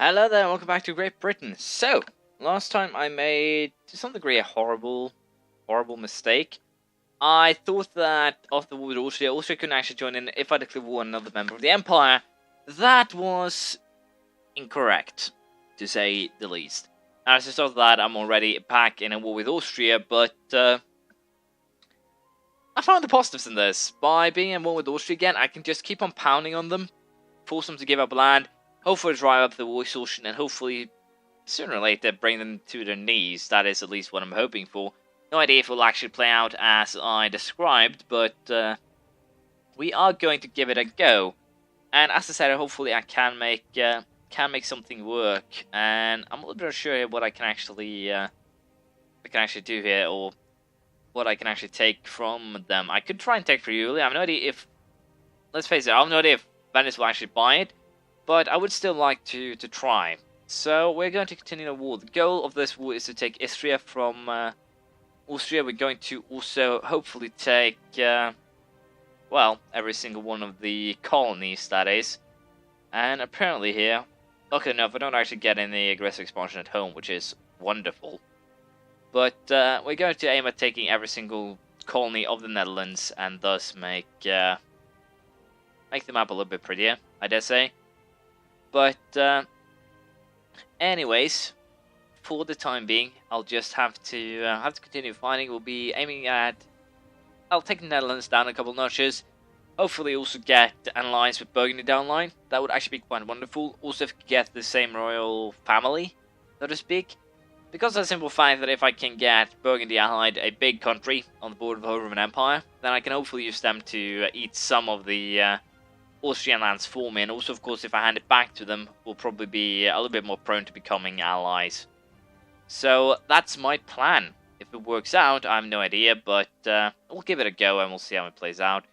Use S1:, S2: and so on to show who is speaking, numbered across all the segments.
S1: Hello there, and welcome back to Great Britain. So, last time I made, to some degree, a horrible mistake. I thought that after the war with Austria couldn't actually join in if I declared war on another member of the Empire. That was incorrect, to say the least. As a result of that, I'm already back in a war with Austria, but I found the positives in this. By being in war with Austria again, I can just keep on pounding on them, force them to give up land, hopefully drive up the war exhaustion, and hopefully, sooner or later, bring them to their knees. That is at least what I'm hoping for. No idea if it will actually play out as I described, but we are going to give it a go. And as I said, hopefully I can make something work. And I'm a little bit unsure here what I can actually do here, or what I can actually take from them. I could try and take Friuli. I have no idea if, let's face it, I have no idea if Venice will actually buy it. But I would still like to try. So we're going to continue the war. The goal of this war is to take Istria from Austria. We're going to also hopefully take, well, every single one of the colonies, that is. And apparently here, luckily enough, I don't actually get any aggressive expansion at home, which is wonderful. But we're going to aim at taking every single colony of the Netherlands and thus make the map a little bit prettier, I dare say. But, anyways, for the time being, I'll just have to continue fighting. We'll be aiming at, I'll take the Netherlands down a couple notches. Hopefully also get an alliance with Burgundy down line. That would actually be quite wonderful. Also if we get the same royal family, so to speak. Because of the simple fact that if I can get Burgundy allied, a big country on the border of the Roman Empire, then I can hopefully use them to eat some of the Austrian lands for me, and also of course if I hand it back to them, we'll probably be a little bit more prone to becoming allies. So that's my plan. If it works out, I have no idea, but we'll give it a go and we'll see how it plays out.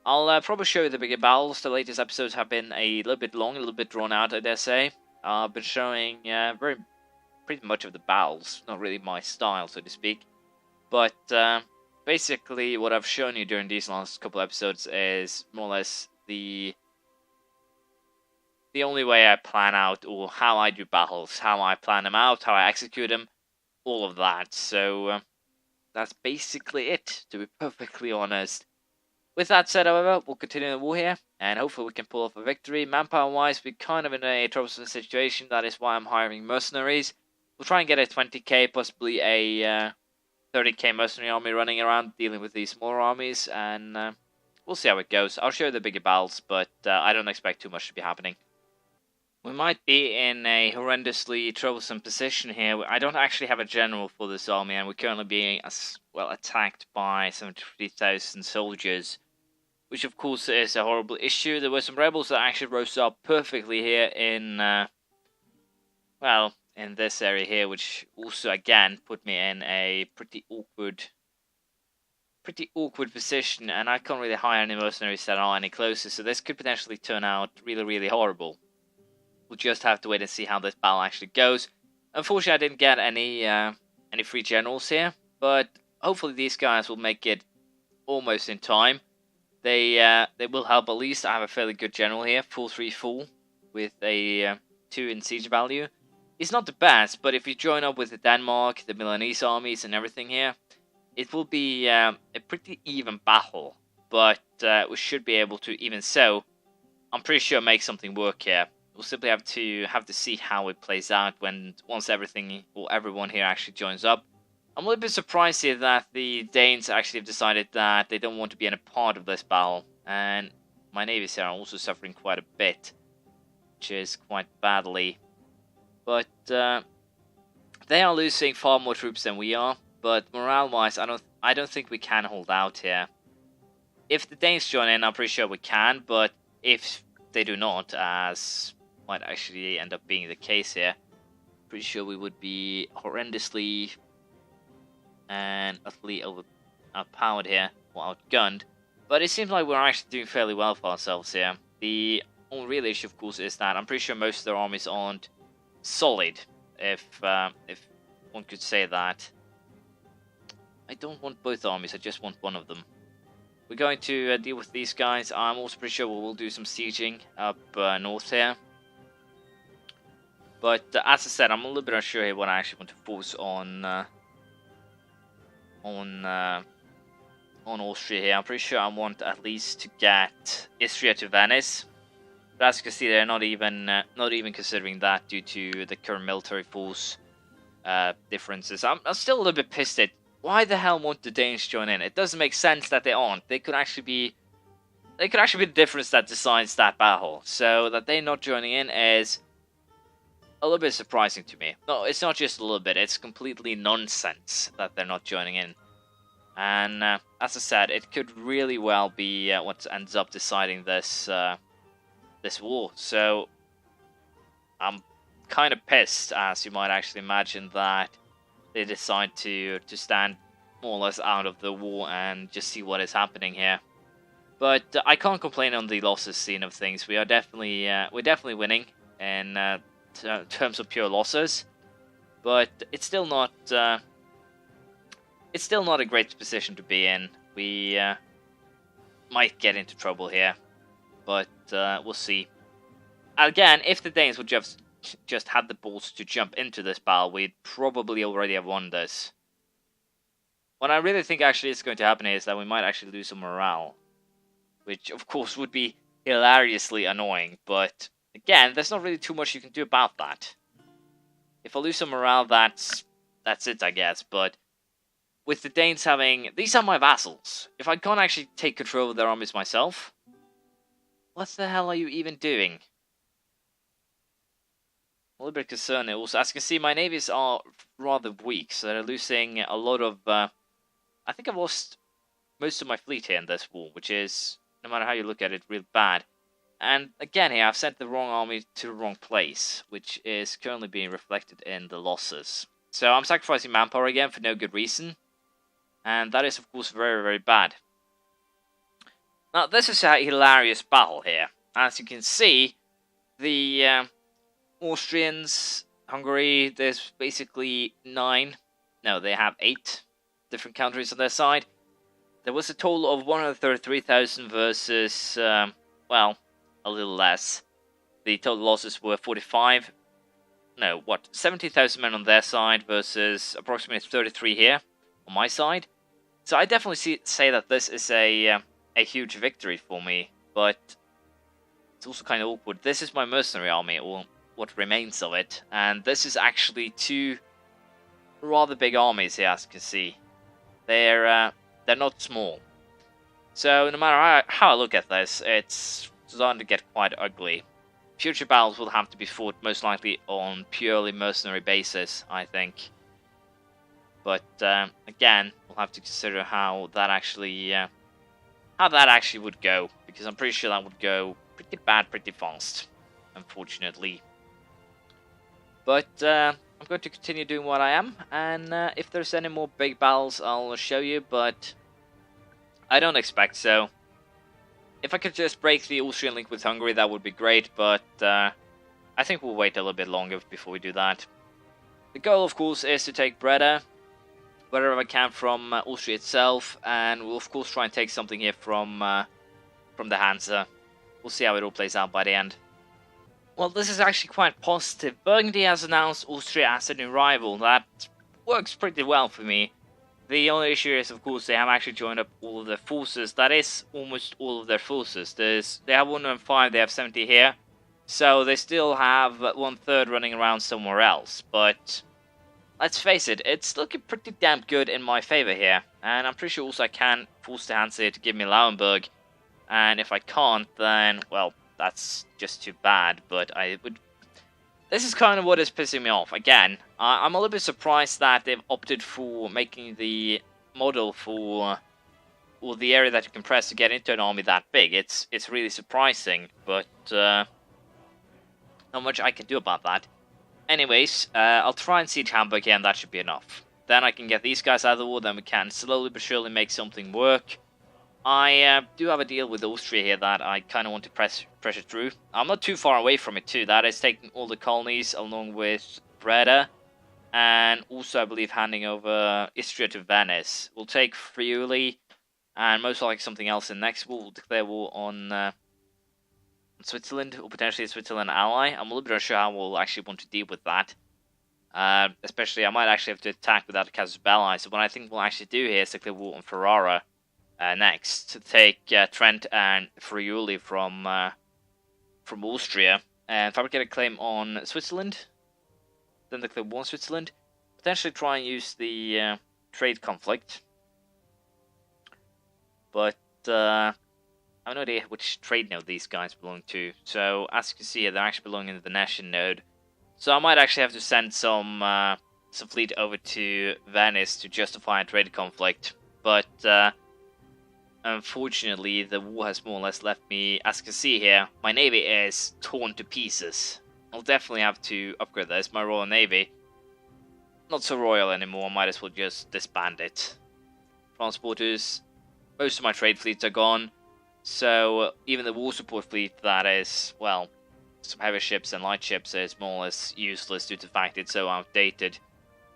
S1: I'll probably show you the bigger battles. The latest episodes have been a little bit long, a little bit drawn out, I dare say. I've been showing pretty much of the battles, not really my style, so to speak. But basically what I've shown you during these last couple episodes is more or less the only way I plan out, or how I do battles, how I plan them out, how I execute them, all of that. So that's basically it, to be perfectly honest. With that said, however, we'll continue the war here, and hopefully we can pull off a victory. Manpower-wise, we're kind of in a troublesome situation. That is why I'm hiring mercenaries. We'll try and get a 20k, possibly a 30k mercenary army running around, dealing with these smaller armies, and we'll see how it goes. I'll show you the bigger battles, but I don't expect too much to be happening. We might be in a horrendously troublesome position here. I don't actually have a general for this army, and we're currently being attacked by 73,000 soldiers, which of course is a horrible issue. There were some rebels that actually rose up perfectly here in, in this area here, which also again put me in a pretty awkward position, and I can't really hire any mercenaries that are any closer, so this could potentially turn out really, really horrible. We'll just have to wait and see how this battle actually goes. Unfortunately, I didn't get any free generals here, but hopefully these guys will make it almost in time. They will help at least. I have a fairly good general here, 434, with a 2 in siege value. It's not the best, but if you join up with the Denmark, the Milanese armies, and everything here, it will be a pretty even battle, but we should be able to, even so, I'm pretty sure make something work here. We'll simply have to see how it plays out once everything or everyone here actually joins up. I'm a little bit surprised here that the Danes actually have decided that they don't want to be in a part of this battle, and my navies here are also suffering quite a bit, which is quite badly. But they are losing far more troops than we are. But morale-wise, I don't think we can hold out here. If the Danes join in, I'm pretty sure we can. But if they do not, as might actually end up being the case here, pretty sure we would be horrendously and utterly outpowered here, or outgunned. But it seems like we're actually doing fairly well for ourselves here. The only real issue, of course, is that I'm pretty sure most of their armies aren't solid, if one could say that. I don't want both armies, I just want one of them. We're going to deal with these guys. I'm also pretty sure we'll do some sieging up north here. But as I said, I'm a little bit unsure here what I actually want to force on Austria here. I'm pretty sure I want at least to get Istria to Venice. But as you can see, they're not even considering that due to the current military force differences. I'm still a little bit pissed at why the hell won't the Danes join in? It doesn't make sense that they aren't. They could actually be the difference that decides that battle. So that they're not joining in is a little bit surprising to me. No, it's not just a little bit. It's completely nonsense that they're not joining in. And as I said, it could really well be what ends up deciding this this war. So I'm kind of pissed, as you might actually imagine, that they decide to stand more or less out of the war and just see what is happening here. But I can't complain on the losses scene of things. We're definitely winning in terms of pure losses, but it's still not a great position to be in. We might get into trouble here, but we'll see. Again, if the Danes would just had the balls to jump into this battle, we'd probably already have won this. What I really think actually is going to happen is that we might actually lose some morale, which of course would be hilariously annoying, but again, there's not really too much you can do about that. If I lose some morale, that's it, I guess, but with the Danes having... These are my vassals. If I can't actually take control of their armies myself, what the hell are you even doing? A little bit concerned also. As you can see, my navies are rather weak, so they're losing a lot of... I think I've lost most of my fleet here in this war, which is, no matter how you look at it, real bad. And again here, I've sent the wrong army to the wrong place, which is currently being reflected in the losses. So I'm sacrificing manpower again for no good reason. And that is, of course, very, very bad. Now, this is a hilarious battle here. As you can see, the Austrians, Hungary, there's basically 9. No, they have 8 different countries on their side. There was a total of 133,000 versus, well, a little less. The total losses were 70,000 men on their side versus approximately 33 here on my side. So I definitely say that this is a huge victory for me, but it's also kind of awkward. This is my mercenary army, or what remains of it, and this is actually 2 rather big armies here, as you can see. They're not small. So no matter how I look at this, it's starting to get quite ugly. Future battles will have to be fought most likely on purely mercenary basis, I think. But again, we'll have to consider how that actually would go, because I'm pretty sure that would go pretty bad, pretty fast, unfortunately. But I'm going to continue doing what I am, and if there's any more big battles, I'll show you. But I don't expect so. If I could just break the Austrian link with Hungary, that would be great. But I think we'll wait a little bit longer before we do that. The goal, of course, is to take Breda, wherever I can from Austria itself, and we'll of course try and take something here from the Hansa. We'll see how it all plays out by the end. Well, this is actually quite positive. Burgundy has announced Austria as a new rival. That works pretty well for me. The only issue is, of course, they have actually joined up all of their forces. That is almost all of their forces. They have 105, they have 70 here. So they still have 1/3 running around somewhere else, but let's face it, it's looking pretty damn good in my favor here. And I'm pretty sure also I can force the Hansa to give me Lauenburg. And if I can't, then, well, that's just too bad. But I would... This is kind of what is pissing me off. Again, I'm a little bit surprised that they've opted for making the model for... or the area that you can press to get into an army that big. It's really surprising, but not much I can do about that. Anyways, I'll try and siege Hamburg here, and that should be enough. Then I can get these guys out of the war, then we can slowly but surely make something work. I do have a deal with Austria here that I kind of want to pressure through. I'm not too far away from it too. That is taking all the colonies along with Breda, and also I believe handing over Istria to Venice. We'll take Friuli, and most likely something else in next. We'll declare war on Switzerland, or potentially a Switzerland ally. I'm a little bit unsure how we'll actually want to deal with that. Especially, I might actually have to attack without a casus belli. So what I think we'll actually do here is declare war on Ferrara next to take Trent and Friuli from Austria and fabricate a claim on Switzerland. Then declare war on Switzerland. Potentially try and use the trade conflict, but I have no idea which trade node these guys belong to. So as you can see, they're actually belonging to the Venetian node. So I might actually have to send some fleet over to Venice to justify a trade conflict. But unfortunately, the war has more or less left me, as you can see here, my navy is torn to pieces. I'll definitely have to upgrade this. My Royal Navy, not so royal anymore. I might as well just disband it. Transporters, most of my trade fleets are gone. So even the war support fleet that is, well, some heavy ships and light ships is more or less useless due to the fact it's so outdated.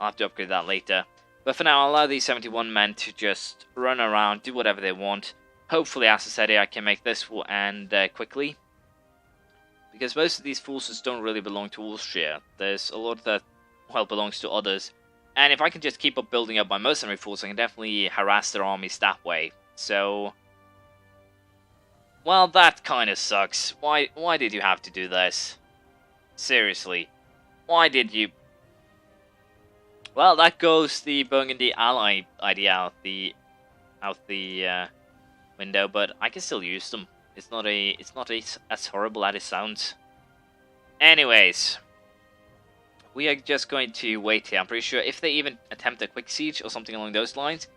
S1: I'll have to upgrade that later. But for now, I'll allow these 71 men to just run around, do whatever they want. Hopefully, as I said, I can make this war end quickly. Because most of these forces don't really belong to Austria. There's a lot that, well, belongs to others. And if I can just keep up building up my mercenary force, I can definitely harass their armies that way. So, well, that kind of sucks. Why did you have to do this? Seriously. Why did you? Well, that goes the Burgundy ally idea out the window, but I can still use them. It's not as horrible as it sounds. Anyways, we are just going to wait here. I'm pretty sure if they even attempt a quick siege or something along those lines,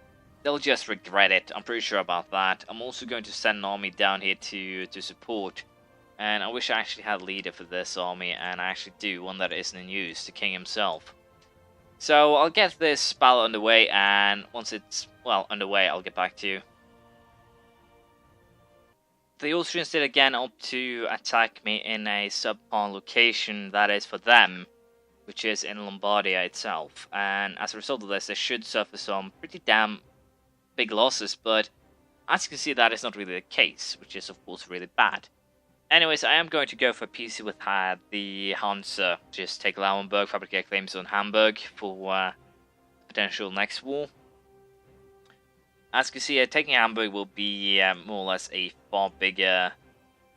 S1: they'll just regret it. I'm pretty sure about that. I'm also going to send an army down here to support. And I wish I actually had a leader for this army, and I actually do, one that isn't in use, the king himself. So I'll get this battle underway, and once it's, well, underway, I'll get back to you. The Austrians did again opt to attack me in a subpar location that is for them, which is in Lombardia itself. And as a result of this, they should suffer some pretty damn big losses, but as you can see, that is not really the case, which is of course really bad. Anyways, I am going to go for PC with the Hansa. Just take Lauenburg, fabricate claims on Hamburg for potential next war. As you can see, taking Hamburg will be more or less a far bigger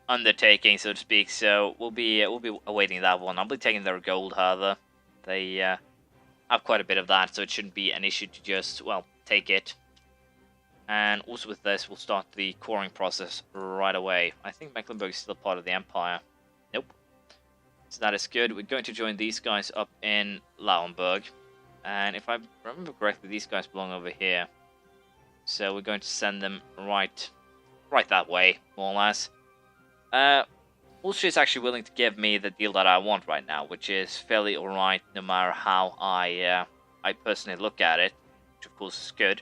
S1: undertaking, so to speak. So we'll be awaiting that one. I'll be taking their gold, however. They have quite a bit of that, so it shouldn't be an issue to just, well, take it. And also with this, we'll start the coring process right away. I think Mecklenburg is still part of the Empire. Nope. So that is good. We're going to join these guys up in Lauenburg. And if I remember correctly, these guys belong over here. So we're going to send them right that way, more or less. Austria is actually willing to give me the deal that I want right now, which is fairly alright, no matter how I personally look at it, which of course is good.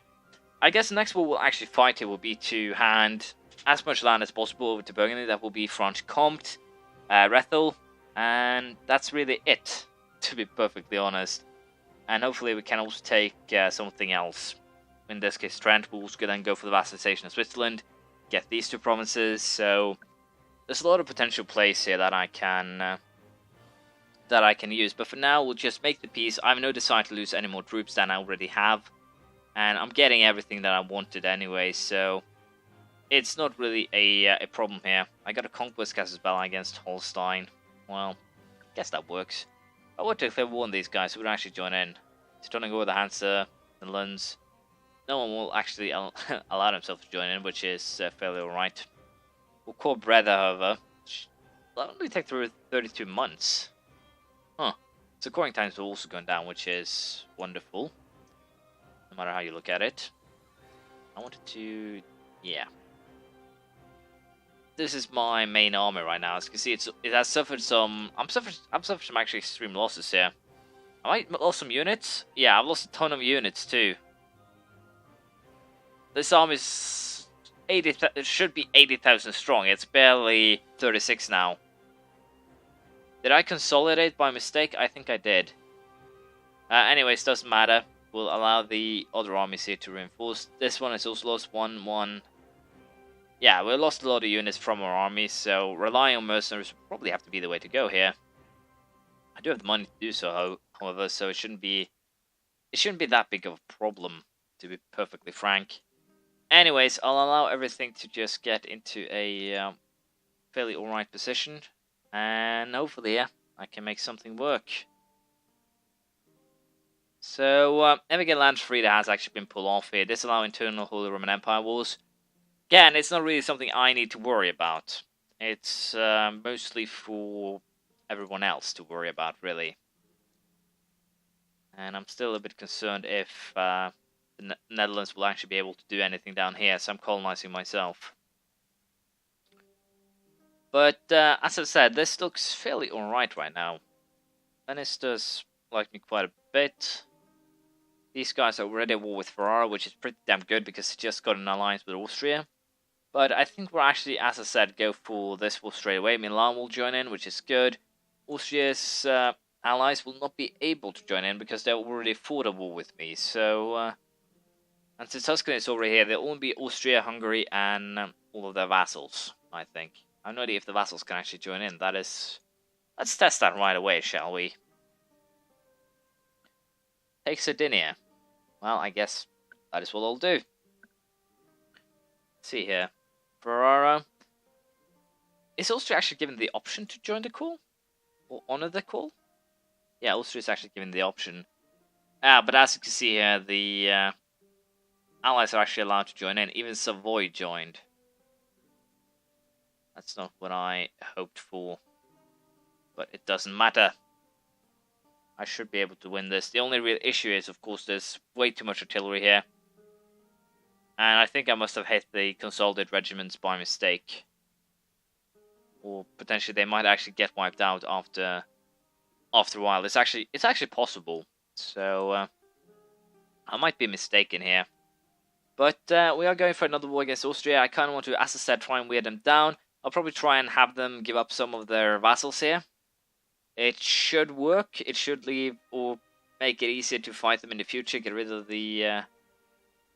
S1: I guess the next war we'll actually fight here will be to hand as much land as possible over to Burgundy. That will be Franche-Comté, Rethel, and that's really it, to be perfectly honest. And hopefully we can also take something else. In this case, Trent will also then go for the vassalization of Switzerland, get these two provinces. So there's a lot of potential plays here that I can use. But for now, we'll just make the peace. I have no desire to lose any more troops than I already have. And I'm getting everything that I wanted anyway, so it's not really a problem here. I got a conquest casus belli against Holstein. Well, I guess that works. I would declare war on these guys who would actually join in. Starting to go with the Hansa, the Lunds. No one will actually allow themselves to join in, which is fairly alright. We'll call Breda, however. That'll only take through 32 months. Huh. So coring times are also going down, which is wonderful. No matter how you look at it. I wanted to... yeah. This is my main army right now. As you can see, it has suffered some... I'm suffered some actually extreme losses here. I might lost some units. Yeah, I've lost a ton of units too. This army is 80. It should be 80,000 strong. It's barely 36 now. Did I consolidate by mistake? I think I did. Anyways, doesn't matter. We'll allow the other armies here to reinforce. This one has also lost 1. yeah, we lost a lot of units from our army, so relying on mercenaries will probably have to be the way to go here. I do have the money to do so, however, so it shouldn't be that big of a problem, to be perfectly frank. Anyways, I'll allow everything to just get into a fairly alright position, and hopefully, yeah, I can make something work. So, Emigen Land Frida has actually been pulled off here. Disallow internal Holy Roman Empire wars. Again, it's not really something I need to worry about. It's mostly for everyone else to worry about, really. And I'm still a bit concerned if the Netherlands will actually be able to do anything down here, so I'm colonizing myself. But, as I said, this looks fairly alright right now. Venice does like me quite a bit. These guys are already at war with Ferrara, which is pretty damn good because they just got an alliance with Austria. But I think we'll actually, as I said, go for this war straight away. Milan will join in, which is good. Austria's allies will not be able to join in because they already fought a war with me. So, and since Tuscany is over here, there'll only be Austria, Hungary, and all of their vassals, I think. I have no idea if the vassals can actually join in. That is... Let's test that right away, shall we? Take Sardinia. Well, I guess that is what I'll do. Let's see here. Ferrara. Is Austria actually given the option to join the call? Or honor the call? Yeah, Austria is actually given the option. But as you can see here, the allies are actually allowed to join in. Even Savoy joined. That's not what I hoped for. But it doesn't matter. I should be able to win this. The only real issue is, of course, there's way too much artillery here. And I think I must have hit the consolidated regiments by mistake. Or potentially they might actually get wiped out after a while. It's actually possible. So I might be mistaken here. But we are going for another war against Austria. I kind of want to, as I said, try and wear them down. I'll probably try and have them give up some of their vassals here. It should work. It should leave or make it easier to fight them in the future. Get rid of the, as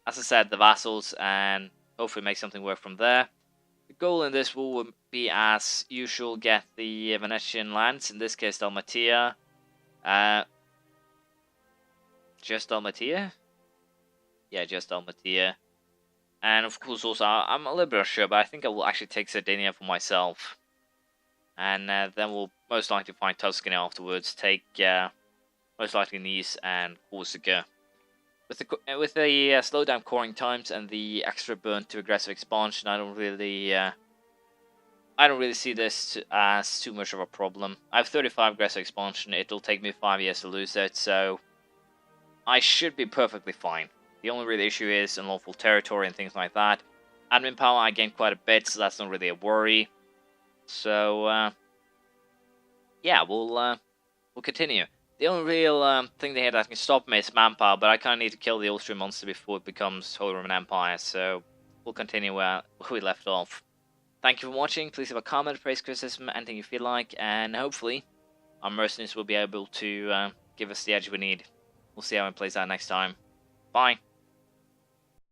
S1: I said, the vassals, and hopefully make something work from there. The goal in this war will be, as usual, get the Venetian lands. In this case, Dalmatia. Just Dalmatia? Yeah, just Dalmatia. And of course, also, I'm a little bit unsure, but I think I will actually take Sardinia for myself. And then we'll most likely find Tuscany afterwards. Take most likely Nice and Corsica. With the slow down coring times and the extra burn to aggressive expansion, I don't really see this as too much of a problem. I have 35 aggressive expansion. It'll take me 5 years to lose it, so I should be perfectly fine. The only real issue is unlawful territory and things like that. Admin power I gained quite a bit, so that's not really a worry. So, yeah, we'll continue. The only real thing they had that can stop me is manpower, but I kind of need to kill the Austrian monster before it becomes Holy Roman Empire, so we'll continue where we left off. Thank you for watching. Please leave a comment, praise, criticism, anything you feel like, and hopefully our mercenaries will be able to give us the edge we need. We'll see how it plays out next time. Bye.